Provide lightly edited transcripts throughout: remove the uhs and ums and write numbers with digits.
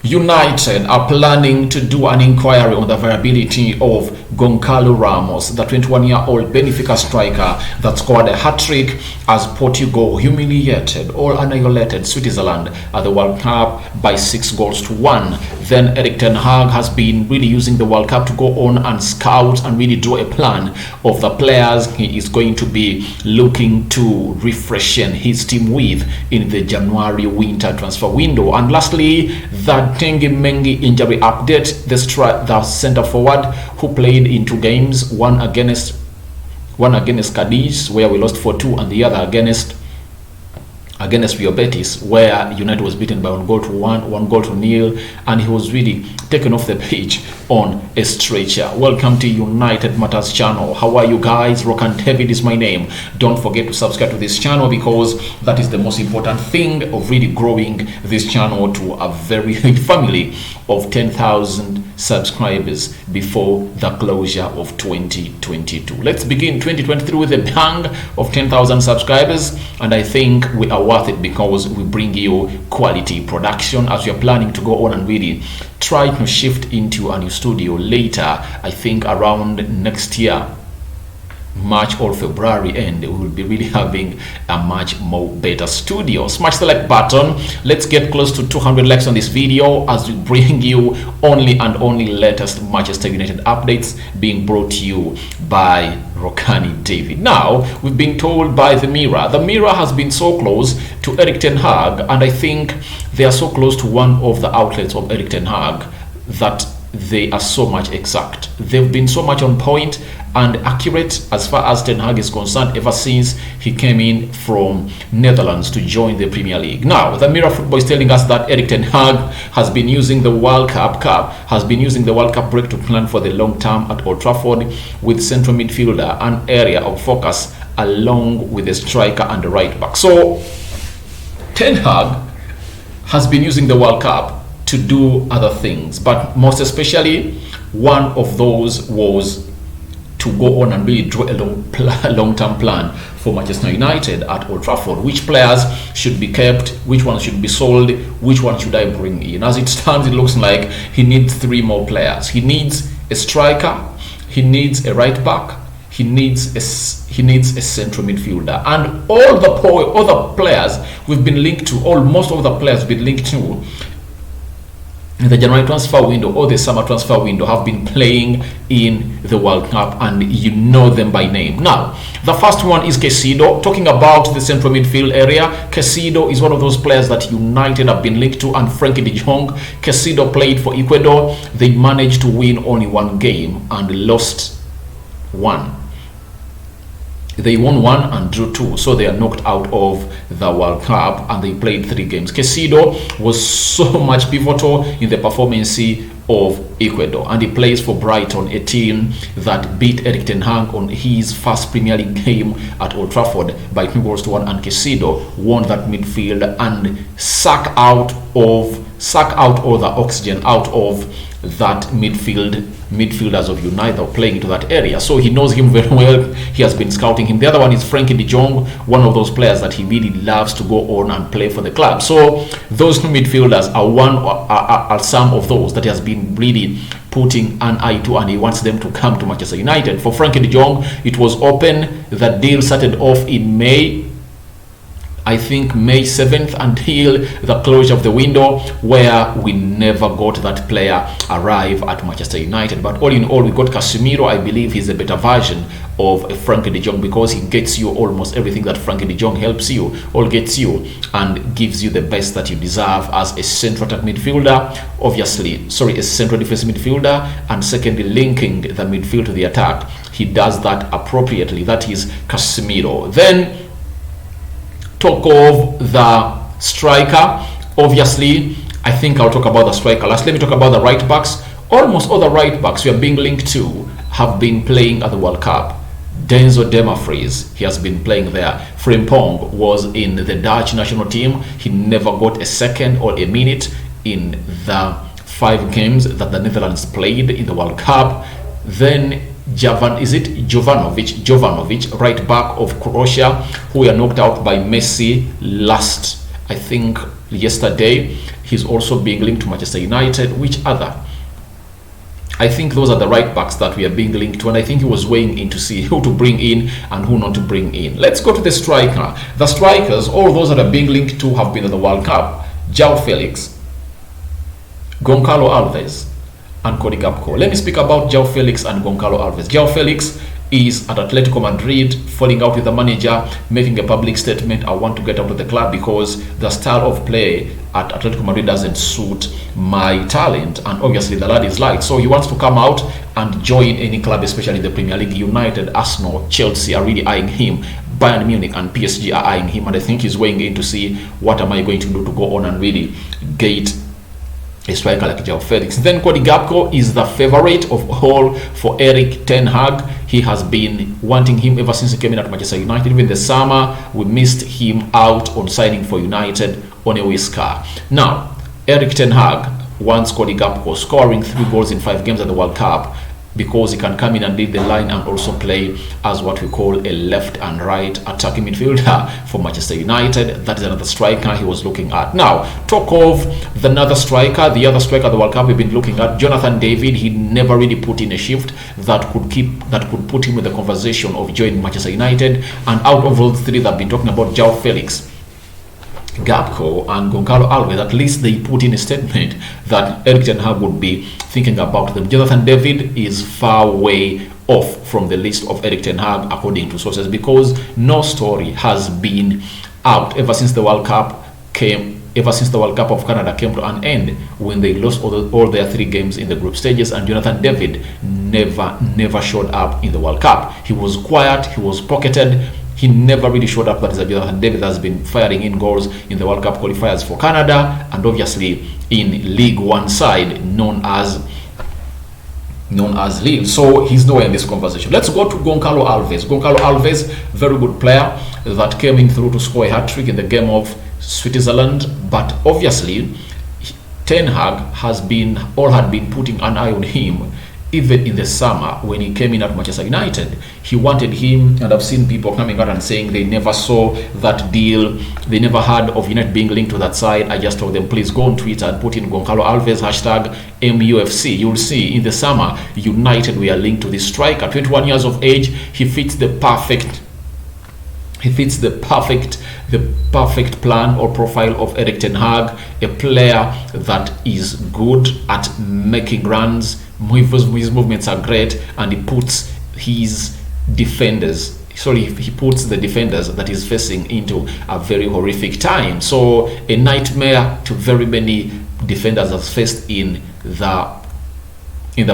United are planning to do an inquiry on the viability of Gonçalo Ramos, the 21-year-old Benfica striker that scored a hat-trick as Portugal humiliated or annihilated Switzerland at the World Cup by 6-1. Then Erik ten Hag has been really using the World Cup to go on and scout and really draw a plan of the players he is going to be looking to refreshen his team with in the January winter transfer window. And lastly, the Mengi injury update. The center forward who played in 2 games, one against Cadiz where we lost 4-2 and the other against Real Betis where United was beaten by 1-0, and he was really taken off the pitch on a stretcher. Welcome to United Matters channel. How are you guys? Rock and David is my name. Don't forget to subscribe to this channel because that is the most important thing of really growing this channel to a very family of 10,000 subscribers before the closure of 2022. Let's begin 2023 with a bang of 10,000 subscribers, and I think we are worth it because we bring you quality production as we are planning to go on and really try to shift into a new studio later. I think around next year, March or February end, we will be really having a much more better studio. Smash the like button. Let's get close to 200 likes on this video as we bring you only latest Manchester United updates being brought to you by Rokani David. Now, we've been told by the Mirror has been so close to Erik ten Hag, and I think they are so close to one of the outlets of Erik ten Hag that they are so much exact. They've been so much on point and accurate as far as Ten Hag is concerned ever since he came in from Netherlands to join the Premier League. Now, the Mirror Football is telling us that Erik ten Hag has been using the World Cup break to plan for the long term at Old Trafford with central midfielder, an area of focus along with the striker and the right back. So, Ten Hag has been using the World Cup to do other things, but most especially one of those was to go on and really draw a long-term plan for Manchester United at Old Trafford. Which players should be kept, which ones should be sold, which one should I bring in? As it stands, it looks like he needs 3 more players. He needs a striker, he needs a right back, he needs a central midfielder, and all the other players we've been linked to, most of the players we've been linked to in the January transfer window or the summer transfer window have been playing in the World Cup, and you know them by name. Now, the first one is Caicedo. Talking about the central midfield area, Caicedo is one of those players that United have been linked to, and Frenkie de Jong. Caicedo played for Ecuador. They managed to win only 1 game and lost 1. They won 1 and drew 2, so they are knocked out of the World Cup, and they played 3 games. Caicedo was so much pivotal in the performance of Ecuador, and he plays for Brighton, a team that beat Erik ten Hag on his first Premier League game at Old Trafford by 2-1, and Caicedo won that midfield and suck out all the oxygen out of that midfielders of United playing into that area. So he knows him very well. He has been scouting him. The other one is Frenkie de Jong, one of those players that he really loves to go on and play for the club. So those 2 midfielders are some of those that he has been really putting an eye to, and he wants them to come to Manchester United. For Frenkie de Jong, it was open. The deal started off in May, I think May 7th, until the closure of the window, where we never got that player arrive at Manchester United. But all in all, we got Casemiro. I believe he's a better version of Frenkie de Jong because he gets you almost everything that Frenkie de Jong gets you and gives you the best that you deserve as a central attack midfielder, a central defensive midfielder, and secondly, linking the midfield to the attack. He does that appropriately. That is Casemiro. Then talk of the striker. Obviously, I think I'll talk about the striker last. Let me talk about the right backs. Almost all the right backs we are being linked to have been playing at the World Cup. Denzel Dumfries, he has been playing there. Frimpong was in the Dutch national team. He never got a second or a minute in the 5 games that the Netherlands played in the World Cup. Then Jovanovic, right back of Croatia, who were knocked out by Messi last I think yesterday. He's also being linked to Manchester United. Which other? I think those are the right backs that we are being linked to, and I think he was weighing in to see who to bring in and who not to bring in. Let's go to the striker. The strikers, all those that are being linked to have been at the World Cup. João Felix, Gonçalo Alves, and Cody Gakpo. Let me speak about João Felix and Gonçalo Alves. João Felix is at Atletico Madrid, falling out with the manager, making a public statement, I want to get out of the club because the style of play at Atletico Madrid doesn't suit my talent, and obviously the lad is light, so he wants to come out and join any club, especially the Premier League. United, Arsenal, Chelsea are really eyeing him. Bayern Munich and PSG are eyeing him, and I think he's weighing in to see what am I going to do to go on and really get a striker like João Felix. Then Cody Gakpo is the favorite of all for Erik ten Hag. He has been wanting him ever since he came in at Manchester United. Even the summer, we missed him out on signing for United on a whisker. Now, Erik ten Hag wants Cody Gakpo scoring 3 goals in 5 games at the World Cup, because he can come in and lead the line and also play as what we call a left and right attacking midfielder for Manchester United. That is another striker he was looking at. Now, talk of the other striker at the World Cup we've been looking at, Jonathan David. He never really put in a shift that could put him in the conversation of joining Manchester United. And out of all 3 that I've been talking about, João Felix, Gakpo and Gonçalo Alves, at least they put in a statement that Erik ten Hag would be thinking about them. Jonathan David is far way off from the list of Erik ten Hag according to sources, because no story has been out ever since the World Cup of Canada came to an end, when they lost all their 3 games in the group stages, and Jonathan David never showed up in the World Cup. He was quiet, he was pocketed. He never really showed up. That is, Jonathan David has been firing in goals in the World Cup qualifiers for Canada, and obviously in League One side known as Lille. So he's nowhere in this conversation. Let's go to Gonçalo Alves. Gonçalo Alves, very good player that came in through to score a hat-trick in the game of Switzerland, but obviously Ten Hag had been putting an eye on him. Even in the summer when he came in at Manchester United, he wanted him, and I've seen people coming out and saying they never saw that deal, they never heard of United being linked to that side. I just told them, please go on Twitter and put in Gonçalo Alves #MUFC. You'll see in the summer United were linked to this striker. 21 years of age, he fits the perfect plan or profile of Erik ten Hag, a player that is good at making runs. His movements are great, and he puts the defenders that he's facing into a very horrific time. So a nightmare to very many defenders that's faced in the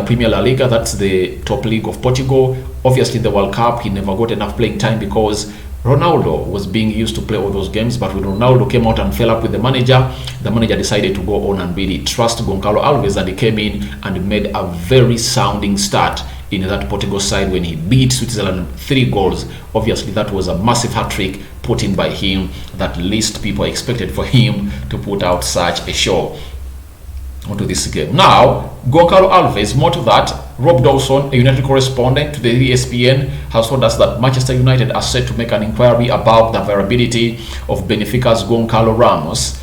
Premier La Liga. That's the top league of Portugal. Obviously the World Cup, he never got enough playing time because Ronaldo was being used to play all those games, but when Ronaldo came out and fell up with the manager decided to go on and really trust Gonçalo Alves, and he came in and made a very sounding start in that Portugal side when he beat Switzerland 3 goals. Obviously that was a massive hat-trick put in by him that least people expected for him to put out such a show onto this game. Now, Gonçalo Alves, more to that, Rob Dawson, a United correspondent to the ESPN, has told us that Manchester United are set to make an inquiry about the viability of Benfica's Gonçalo Ramos,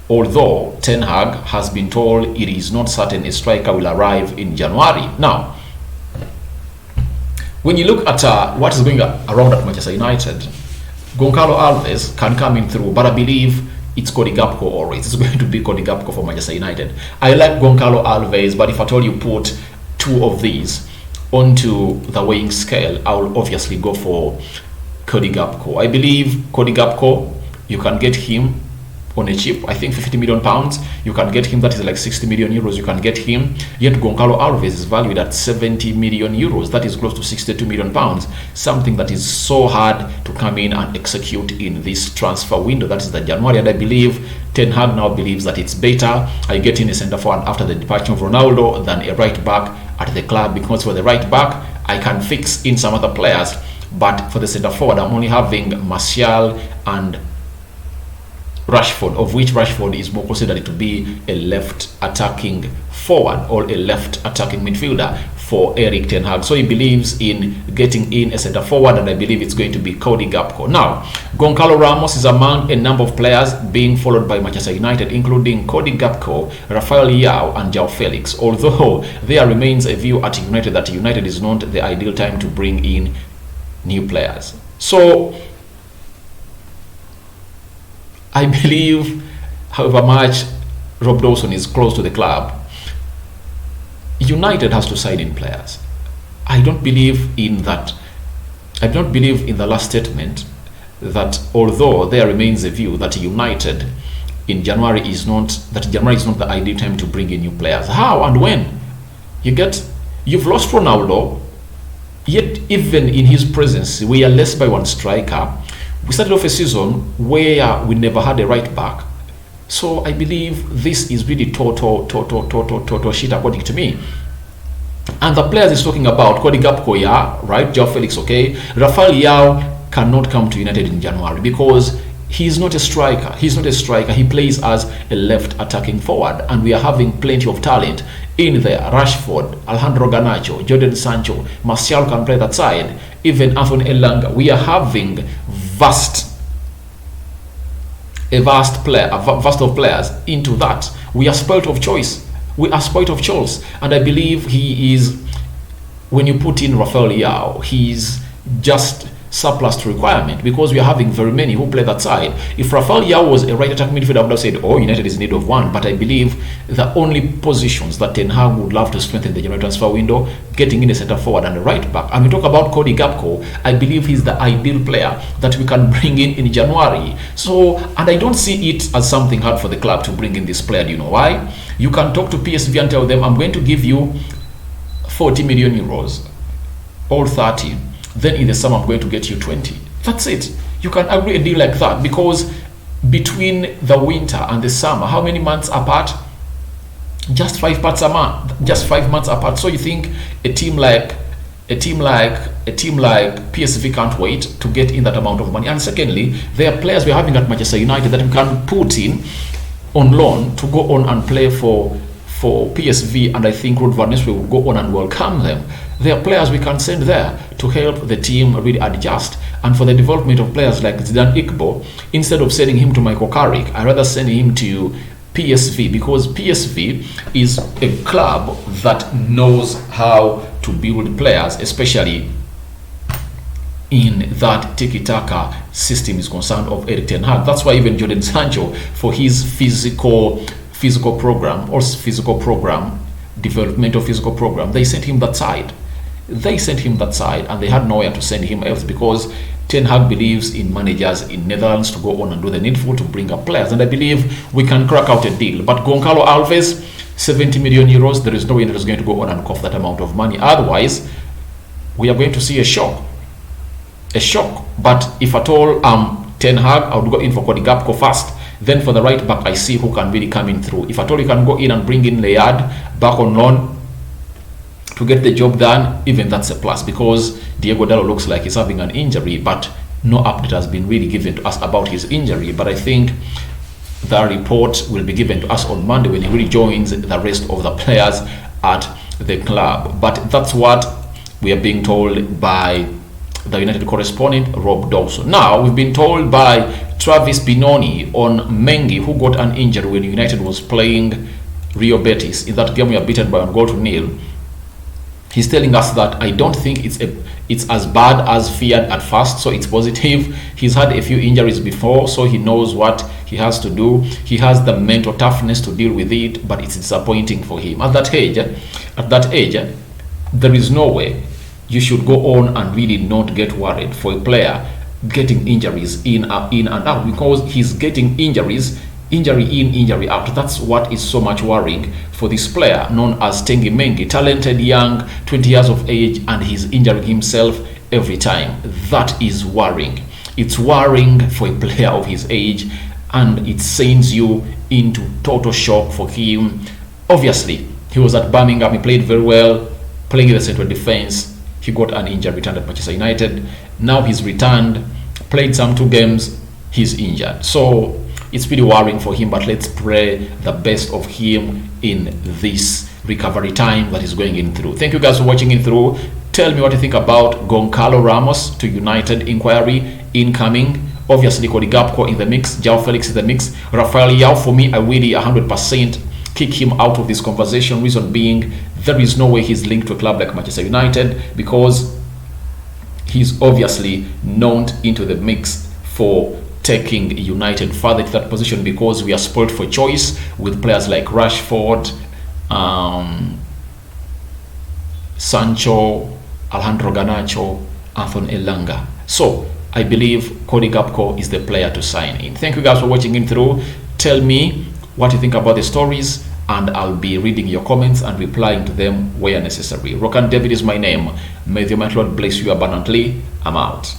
although Ten Hag has been told it is not certain a striker will arrive in January. Now, when you look at what is going around at Manchester United, Gonçalo Alves can come in through, but I believe it's Cody Gakpo always. It's going to be Cody Gakpo for Manchester United. I like Gonçalo Alves, but if at all you put 2 of these onto the weighing scale, I will obviously go for Cody Gakpo. I believe Cody Gakpo, you can get him on a cheap, I think £50 million. You can get him, that is like 60 million euros. You can get him, yet Gonçalo Alves is valued at 70 million euros. That is close to 62 million pounds. Something that is so hard to come in and execute in this transfer window. That is the January, and I believe Ten Hag now believes that it's better I get in a centre forward after the departure of Ronaldo than a right back at the club, because for the right back I can fix in some other players, but for the centre forward I'm only having Martial and Rashford, of which Rashford is more considered to be a left attacking forward or a left attacking midfielder. for Erik ten Hag. So he believes in getting in a centre forward, and I believe it's going to be Cody Gakpo. Now, Gonçalo Ramos is among a number of players being followed by Manchester United, including Cody Gakpo, Rafael Leao, and João Felix. Although there remains a view at United that United is not the ideal time to bring in new players. So I believe, however much Rob Dawson is close to the club, United has to sign in players. I don't believe in that. I don't believe in the last statement that although there remains a view that United in January is not the ideal time to bring in new players. How and when? You've lost Ronaldo, yet even in his presence we are less by one striker. We started off a season where we never had a right back. So I believe this is really total shit according to me. And the players he's talking about, Cody Gakpo, yeah, right? João Felix, okay. Rafael Leao cannot come to United in January because he's not a striker. He's not a striker. He plays as a left attacking forward, and we are having plenty of talent in there. Rashford, Alejandro Garnacho, Jadon Sancho, Martial can play that side. Even Anthony Elanga. We are having a vast of players into that. We are spoilt of choice. And I believe he is, when you put in Rafael Leao, he's just surplus to requirement because we are having very many who play that side. If Rafael Leao was a right attack midfielder, I would have said, oh, United is in need of one. But I believe the only positions that Ten Hag would love to strengthen the January transfer window, getting in a centre forward and a right back. And we talk about Cody Gakpo, I believe he's the ideal player that we can bring in January. So, and I don't see it as something hard for the club to bring in this player. Do you know why? You can talk to PSV and tell them, I'm going to give you 40 million euros or 30. Then in the summer I'm going to get you 20. That's it. You can agree a deal like that because between the winter and the summer, how many months apart? Just 5 months a month. Just 5 months apart. So you think a team like PSV can't wait to get in that amount of money? And secondly, there are players we're having at Manchester United that we can put in on loan to go on and play for PSV, and I think Ruud van Nistelrooy will go on and welcome them. There are players we can send there to help the team really adjust. And for the development of players like Zidane Ikbo, instead of sending him to Michael Carrick, I rather send him to PSV because PSV is a club that knows how to build players, especially in that tiki-taka system is concerned of Erik ten Hag. That's why even Jadon Sancho, for his physical program, developmental physical program, they sent him that side. And they had nowhere to send him else because Ten Hag believes in managers in Netherlands to go on and do the needful to bring up players. And I believe we can crack out a deal. But Gonçalo Alves, 70 million euros, there is no way that is going to go on and cough that amount of money. Otherwise, we are going to see a shock. But if at all Ten Hag, I would go in for Cody Gakpo first. Then for the right back, I see who can really come in through. If at all you can go in and bring in Layard back on loan to get the job done, even that's a plus because Diego Dallo looks like he's having an injury, but no update has been really given to us about his injury. But I think the report will be given to us on Monday when he really joins the rest of the players at the club. But that's what we are being told by the United correspondent Rob Dawson. Now we've been told by Travis Benoni on Mengi, who got an injury when United was playing Rio Betis. In that game we are beaten by 1-0. He's telling us that I don't think it's as bad as feared at first, so it's positive. He's had a few injuries before, so he knows what he has to do. He has the mental toughness to deal with it, but it's disappointing for him. At that age, there is no way you should go on and really not get worried for a player getting injuries in and out, because he's getting injury in, injury out. That's what is so much worrying for this player known as Tengi Mengi, talented, young, 20 years of age, and he's injuring himself every time. That is worrying. It's worrying for a player of his age, and it sends you into total shock for him. Obviously, he was at Birmingham, he played very well, playing in the central defense. He got an injury, returned at Manchester United. Now he's returned, played some 2 games, he's injured. So it's pretty worrying for him, but let's pray the best of him in this recovery time that he's going in through. Thank you guys for watching in through. Tell me what you think about Gonçalo Ramos to United inquiry incoming. Obviously, Cody Gakpo in the mix, João Felix in the mix, Rafael Leao. For me, I really 100% kick him out of this conversation. Reason being, there is no way he's linked to a club like Manchester United, because he's obviously not into the mix for taking United further to that position, because we are spoiled for choice with players like Rashford, Sancho, Alejandro Garnacho, Anthony Elanga. So I believe Cody Gakpo is the player to sign in. Thank you guys for watching in through. Tell me what you think about the stories, and I'll be reading your comments and replying to them where necessary. Rokan David is my name. May the Almighty Lord bless you abundantly. I'm out.